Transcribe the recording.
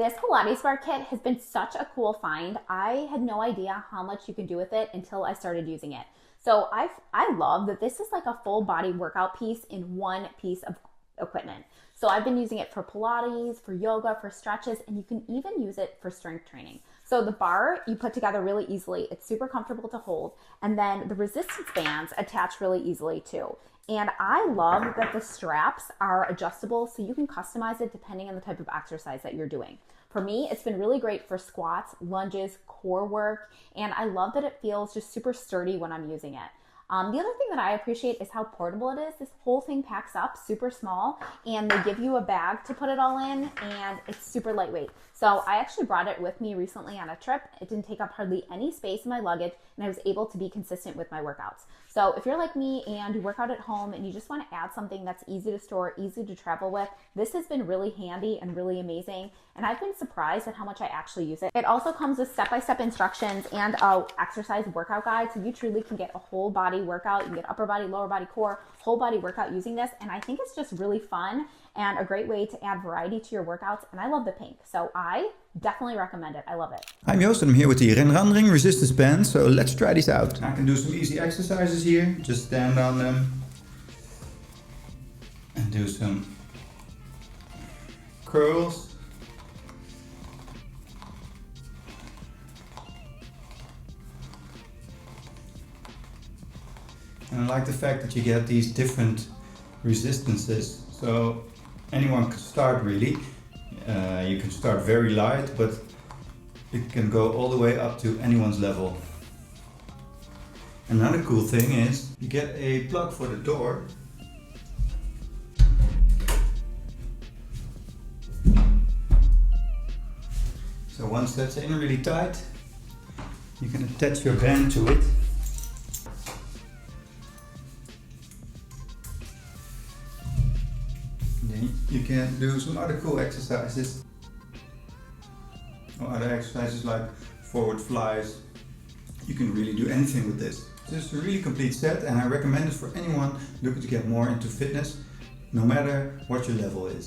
This Pilates Bar Kit has been such a cool find. I had no idea how much you can do with it until I started using it. So I love that this is like a full body workout piece in one piece of equipment. So I've been using it for Pilates, for yoga, for stretches, and you can even use it for strength training. So the bar you put together really easily. It's super comfortable to hold. And then the resistance bands attach really easily too. And I love that the straps are adjustable so you can customize it depending on the type of exercise that you're doing. For me, it's been really great for squats, lunges, core work, and I love that it feels just super sturdy when I'm using it. The other thing that I appreciate is how portable it is. This whole thing packs up super small, and they give you a bag to put it all in, and it's super lightweight. So I actually brought it with me recently on a trip. It didn't take up hardly any space in my luggage, and I was able to be consistent with my workouts. So if you're like me and you work out at home and you just want to add something that's easy to store, easy to travel with, this has been really handy and really amazing. And I've been surprised at how much I actually use it. It also comes with step-by-step instructions and a exercise workout guide. So you truly can get a whole body workout. You can get upper body, lower body, core, whole body workout using this. And I think it's just really fun and a great way to add variety to your workouts. And I love the pink. So I definitely recommend it. I love it. I'm Joost and I'm here with the Renranring resistance bands, so let's try these out. I can do some easy exercises here, just stand on them and do some curls. And I like the fact that you get these different resistances, so anyone can start really. You can start very light, but it can go all the way up to anyone's level. Another cool thing is you get a plug for the door. So once that's in really tight, you can attach your band to it. Then you can do some other cool exercises. Or other exercises like forward flies. You can really do anything with this. It's a really complete set, and I recommend it for anyone looking to get more into fitness, no matter what your level is.